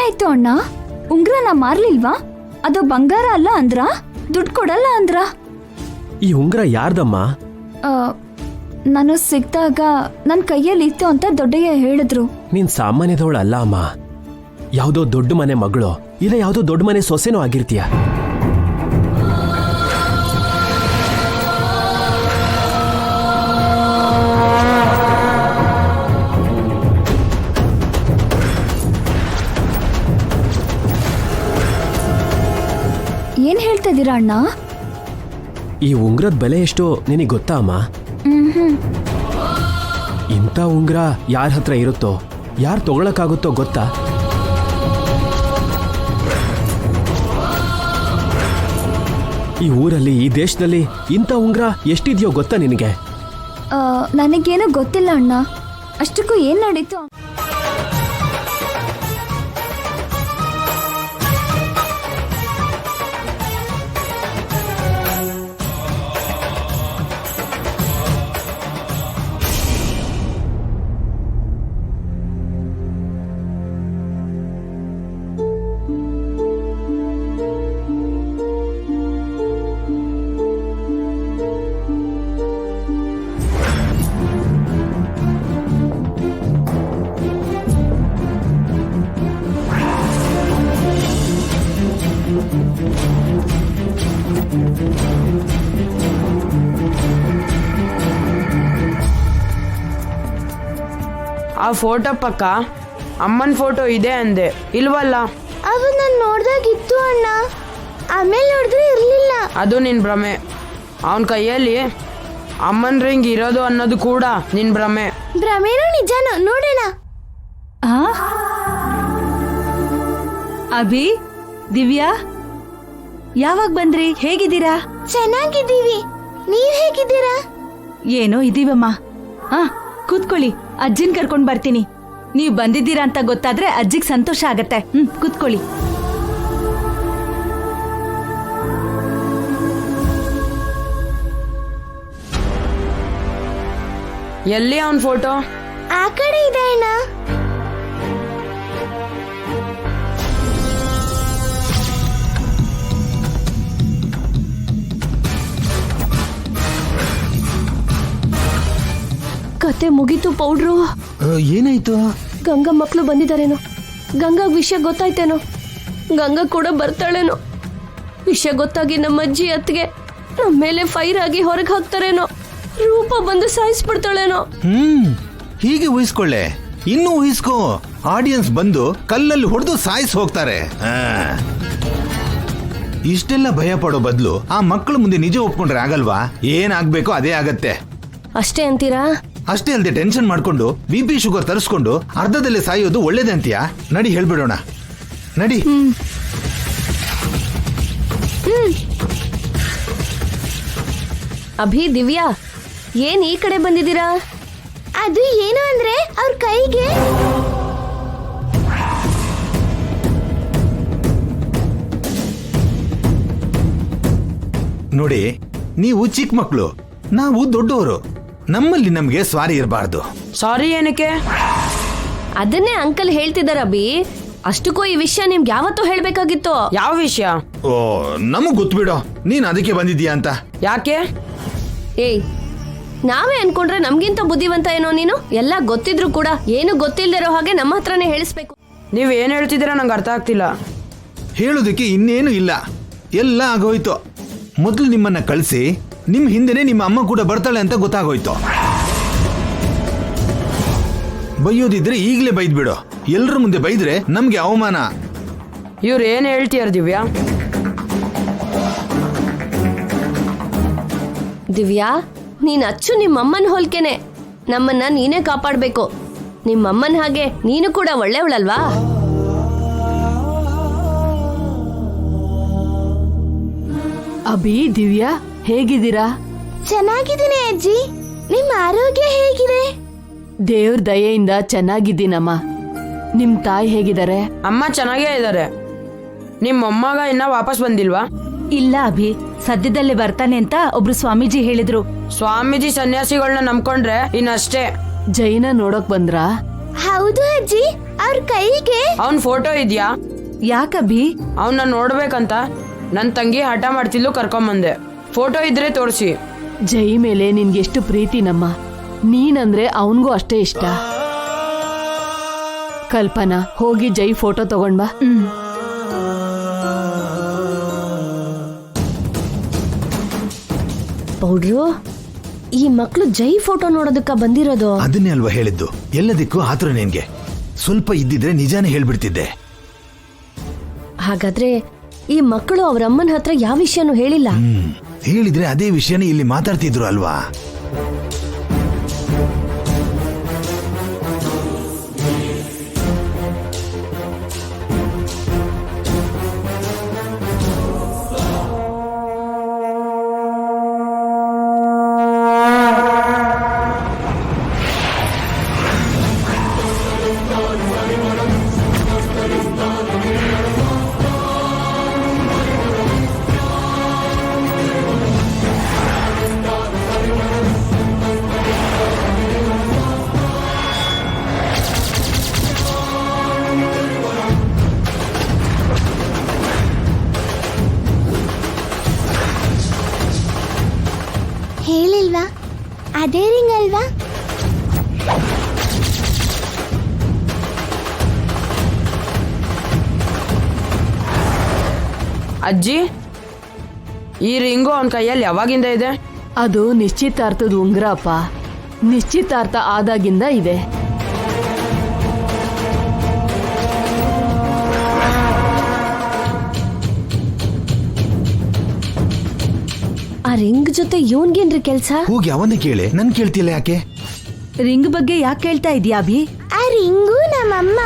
ಏನಾಯ್ತು ಅಣ್ಣ? ಉಂಗ್ರನ ಮಾರ್ಲಿಲ್ವಾ? ಅದು ಬಂಗಾರ ಅಲ್ಲ ಅಂದ್ರ? ದುಡ್ಡು ಕೊಡಲ್ಲ ಅಂದ್ರ? ಈ ಉಂಗ್ರ ಯಾರ್ದಮ್ಮ? ನಾನು ಸಿಕ್ದಾಗ ನನ್ ಕೈಯಲ್ಲಿ ಇತ್ತು ಅಂತ ದೊಡ್ಡಯ್ಯ ಹೇಳಿದ್ರು. ನೀನ್ ಸಾಮಾನ್ಯದವಳು ಅಲ್ಲ ಅಮ್ಮ. ಯಾವ್ದೋ ದೊಡ್ಡ ಮನೆ ಮಗಳು ಇಲ್ಲ ಯಾವ್ದೋ ದೊಡ್ಡ ಮನೆ ಸೊಸೆನೂ ಆಗಿರ್ತೀಯ. ಏನ್ ಹೇಳ್ತಾ ಇದೀರಾ ಅಣ್ಣ? ಈ ಉಂಗ್ರದ ಬೆಲೆ ಎಷ್ಟೋ ನಿನಗೆ ಗೊತ್ತಾ ಅಮ್ಮ? ಇಂಥ ಉಂಗ್ರ ಯಾರ ಹತ್ರ ಇರುತ್ತೋ, ಯಾರು ತಗೊಳಕ್ಕಾಗುತ್ತೋ ಗೊತ್ತಾ? ಈ ಊರಲ್ಲಿ, ಈ ದೇಶದಲ್ಲಿ ಇಂಥ ಉಂಗ್ರ ಎಷ್ಟಿದೆಯೋ ಗೊತ್ತಾ ನಿನಗೆ? ನನಗೇನು ಗೊತ್ತಿಲ್ಲ ಅಣ್ಣ. ಅಷ್ಟಕ್ಕೂ ಏನ್ ನಡೀತು? ಆ ಫೋಟೋ ಪಕ್ಕ ಅಮ್ಮನ ಫೋಟೋ ಇದೆ ಅಂದೆ, ಇಲ್ವಲ್ಲ? ಅದು ನಾನು ನೋಡ್ದಾಗಿತ್ತು ಅಣ್ಣ, ಆಮೇಲೆ ನೋಡಿದ್ರೆ ಇರ್ಲಿಲ್ಲ. ಅದು ನಿನ್ ಭ್ರಮೆ. ಅವನ ಕೈಯಲ್ಲಿ ಅಮ್ಮನ ರಿಂಗ್ ಇರೋದು ಅನ್ನೋದು ಕೂಡ ನಿನ್ ಭ್ರಮೆ. ಭ್ರಮೆನೋ ನಿಜಾನೋ ನೋಡೋಣ. ಅಭಿ, ದಿವ್ಯಾ, ಯಾವಾಗ ಬಂದ್ರಿ? ಹೇಗಿದ್ದೀರಾ? ಚೆನ್ನಾಗಿದ್ದೀವಿ, ನೀವ್ ಹೇಗಿದ್ದೀರಾ? ಏನೋ ಇದೀವಮ್ಮ. ಕೂತ್ಕೊಳ್ಳಿ, ಅಜ್ಜಿನ್ ಕರ್ಕೊಂಡ್ ಬರ್ತೀನಿ. ನೀವ್ ಬಂದಿದ್ದೀರಾ ಅಂತ ಗೊತ್ತಾದ್ರೆ ಅಜ್ಜಿಗ್ ಸಂತೋಷ ಆಗತ್ತೆ. ಕೂತ್ಕೊಳ್ಳಿ. ಎಲ್ಲಿ ಅವನ್ ಫೋಟೋ? ಆ ಕಡೆ ಇದೆ ಅಣ್ಣ. ಕತೆ ಮುಗೀತು ಪೌಡ್ರು. ಏನಾಯ್ತು? ಗಂಗಾ ಮಕ್ಳು ಬಂದಿದ್ದಾರೇನೋ, ಗಂಗಾಗ್ ವಿಷಯ ಗೊತ್ತಾಯ್ತೇನೋ, ಗಂಗಾ ಕೂಡ ಬರ್ತಾಳೇನೋ. ವಿಷಯ ಗೊತ್ತಾಗಿ ನಮ್ಮ ಅಜ್ಜಿ ಅತ್ತಿಗೆ ನಮ್ಮ ಮೇಲೆ ಫೈರ್ ಆಗಿ ಹೊರಗೆ ಹಾಕ್ತಾರೇನೋ, ರೂಪ ಬಂದು ಸಾಯಿಸ್ಬಿಡ್ತಾಳೇನೋ. ಹೀಗೆ ಊಹಿಸ್ಕೊಳ್ಳೆ, ಇನ್ನೂ ಊಹಿಸ್ಕೋ. ಆಡಿಯನ್ಸ್ ಬಂದು ಕಲ್ಲಲ್ಲಿ ಹೊಡೆದು ಸಾಯಿಸಿ ಹೋಗ್ತಾರೆ. ಇಷ್ಟೆಲ್ಲ ಭಯ ಪಡೋ ಬದಲು ಆ ಮಕ್ಕಳು ಮುಂದೆ ನಿಜ ಒಪ್ಕೊಂಡ್ರೆ ಆಗಲ್ವಾ? ಏನಾಗ್ಬೇಕೋ ಅದೇ ಆಗತ್ತೆ. ಅಷ್ಟೇ ಅಂತೀರಾ? ಅಷ್ಟೇ ಅಲ್ದೆ ಟೆನ್ಷನ್ ಮಾಡ್ಕೊಂಡು BP ಶುಗರ್ ತರಿಸ್ಕೊಂಡು ಅರ್ಧದಲ್ಲೇ ಸಾಯೋದು ಒಳ್ಳೇದೆ ಅಂತೀಯಾ? ನಡಿ ಹೇಳ್ಬಿಡೋಣ, ನಡಿ. ಅಭಿ, ದಿವ್ಯಾ, ಏನ್ ಈ ಕಡೆ ಬಂದಿದ್ದೀರಾ? ಅದು ಏನು ಅಂದ್ರೆ ಅವ್ರ ಕೈಗೆ ನೋಡಿ, ನೀವು ಚಿಕ್ಕ ಮಕ್ಕಳು, ನಾವು ದೊಡ್ಡವರು. ನಮ್ಮಲ್ಲಿ ನಮ್ಗೆ ಸ್ವಾರಿ ಇರಬಾರ್ದು. ಸಾರಿ ಏನಕ್ಕೆ? ಅದನ್ನೇ ಅಂಕಲ್ ಹೇಳ್ತಿದಾರ ಅಭಿ. ಅಷ್ಟಕ್ಕೂ ಈ ವಿಷಯ ನಿಮ್ಗೆ ಯಾವತ್ತೂ ಹೇಳ್ಬೇಕಾಗಿತ್ತು. ಯಾವ ವಿಷಯ? ಓ, ನಮಗ್ ಗೊತ್ತುಬಿಡೋ, ನೀನ್ ಅದಕ್ಕೆ ಬಂದಿದ್ದೀಯಾ ಅಂತ. ಯಾಕೆ? ಏಯ್, ನಾವೇ ಅನ್ಕೊಂಡ್ರೆ ನಮ್ಗಿಂತ ಬುದ್ಧಿವಂತ ಏನೋ ನೀನು? ಎಲ್ಲ ಗೊತ್ತಿದ್ರು ಕೂಡ ಏನು ಗೊತ್ತಿಲ್ದಿರೋ ಹಾಗೆ ನಮ್ಮ ಹತ್ರನೇ ಹೇಳಿಸ್ಬೇಕು. ನೀವ್ ಏನ್ ಹೇಳ್ತಿದ್ದೀರಾ ನಂಗೆ ಅರ್ಥ ಆಗ್ತಿಲ್ಲ. ಹೇಳೋದಕ್ಕೆ ಇನ್ನೇನು ಇಲ್ಲ, ಎಲ್ಲ ಆಗೋಯ್ತು. ಮೊದಲು ನಿಮ್ಮನ್ನ ಕಳಿಸಿ ನಿಮ್ ಹಿಂದೆನೆ ನಿಮ್ಮ ಅಮ್ಮ ಕೂಡ ಬರ್ತಾಳೆ ಅಂತ ಗೊತ್ತಾಗೋಯ್ತು. ಬೈಯೋದಿದ್ರೆ ಈಗಲೇ ಬೈದ್ಬಿಡು. ಎಲ್ಲರ ಮುಂದೆ ಬೈದ್ರೆ ನಮ್ಗೆ ಅವಮಾನ. ಇವ್ರು ಏನ್ ಹೇಳ್ತೀಯಾರ ದಿವ್ಯಾ? ದಿವ್ಯಾ, ನೀನ್ ಅಚ್ಚು ನಿಮ್ಮಮ್ಮನ ಹೋಲ್ಕೆನೆ. ನಮ್ಮನ್ನ ನೀನೇ ಕಾಪಾಡ್ಬೇಕು. ನಿಮ್ಮಮ್ಮನ ಹಾಗೆ ನೀನು ಕೂಡ ಒಳ್ಳೆಯವಳಲ್ವಾ? ಅಭಿ, ದಿವ್ಯಾ, ಹೇಗಿದ್ದೀರಾ? ಚೆನ್ನಾಗಿದ್ದೀನಿ ಅಜ್ಜಿ, ನಿಮ್ಮ ಆರೋಗ್ಯ ಹೇಗಿದೆ? ದೇವ್ರ ದಯೆಯಿಂದ ಚೆನ್ನಾಗಿದ್ದೀನಮ್ಮ. ನಿಮ್ ತಾಯಿ ಹೇಗಿದ್ದಾರೆ? ಅಮ್ಮ ಚೆನ್ನಾಗೇ ಇದ್ದಾರೆ. ನಿಮ್ಮ ಮೊಮ್ಮಗ ಇನ್ನ ವಾಪಸ್ ಬಂದಿಲ್ವಾ? ಇಲ್ಲ ಅಭಿ, ಸದ್ಯದಲ್ಲೇ ಬರ್ತಾನೆ ಅಂತ ಒಬ್ರು ಸ್ವಾಮೀಜಿ ಹೇಳಿದ್ರು. ಸ್ವಾಮೀಜಿ ಸನ್ಯಾಸಿಗಳನ್ನ ನಂಬ್ಕೊಂಡ್ರೆ ಇನ್ನಷ್ಟೇ. ಜೈನ ನೋಡಕ್ ಬಂದ್ರಾ? ಹೌದು ಅಜ್ಜಿ, ಅವ್ರ ಕೈಗೆ ಅವನ್ ಫೋಟೋ ಇದ್ಯಾ? ಯಾಕಭಿ? ಅವನ್ನ ನೋಡ್ಬೇಕಂತ ನನ್ ತಂಗಿ ಹಠ ಮಾಡ್ತಿದ್ಲು, ಕರ್ಕೊಂಬಂದೆ. ಫೋಟೋ ಇದ್ರೆ ತೋರಿಸಿ. ಜೈ ಮೇಲೆ ನಿನ್ಗೆಷ್ಟು ಪ್ರೀತಿನಮ್ಮ, ನೀನಂದ್ರೆ ಅವನಿಗೂ ಅಷ್ಟೇ ಇಷ್ಟ. ಕಲ್ಪನಾ, ಹೋಗಿ ಜೈ ಫೋಟೋ ತಗೊಂಡ್ ಬಾ. ಪೌಡ್ರು, ಈ ಮಕ್ಳು ಜೈ ಫೋಟೋ ನೋಡೋದಕ್ಕ ಬಂದಿರೋದು. ಅದನ್ನೇ ಅಲ್ವಾ ಹೇಳಿದ್ದು, ಎಲ್ಲದಕ್ಕೂ ಆತುರ ನಿನ್ಗೆ. ಸ್ವಲ್ಪ ಇದ್ದಿದ್ರೆ ನಿಜಾನೇ ಹೇಳ್ಬಿಡ್ತಿದ್ದೆ. ಹಾಗಾದ್ರೆ ಈ ಮಕ್ಕಳು ಅವ್ರ ಅಮ್ಮನ ಹತ್ರ ಯಾವ ವಿಷಯನೂ ಹೇಳಿಲ್ಲ. ಹೇಳಿದ್ರೆ ಅದೇ ವಿಷಯನೇ ಇಲ್ಲಿ ಮಾತಾಡ್ತಿದ್ರು ಅಲ್ವಾ. ಹೇಳಿಲ್ವಾ? ಅದೇ ರಿಂಗ್ ಅಲ್ವಾ? ಅಜ್ಜಿ, ಈ ರಿಂಗು ಅವನ ಕೈಯಲ್ಲಿ ಯಾವಾಗಿಂದ ಇದೆ? ಅದು ನಿಶ್ಚಿತಾರ್ಥದ ಉಂಗ್ರ ಅಪ್ಪ. ನಿಶ್ಚಿತಾರ್ಥ ಆದಾಗಿಂದ ಇದೆ. ಆ ರಿಂಗ್ ಜೊತೆ ಇವನ್ಗೇನ್ರಿ ಕೆಲ್ಸ? ಹೋಗಿ ಅವನ್ನೇ ಕೇಳಿ, ನನ್ ಕೇಳ್ತಿಲ್ಲ ಯಾಕೆ? ರಿಂಗ್ ಬಗ್ಗೆ ಯಾಕೆ ಕೇಳ್ತಾ ಇದೀಯಾ ಅಭಿ? ಆ ರಿಂಗು ನಮ್ಮಮ್ಮ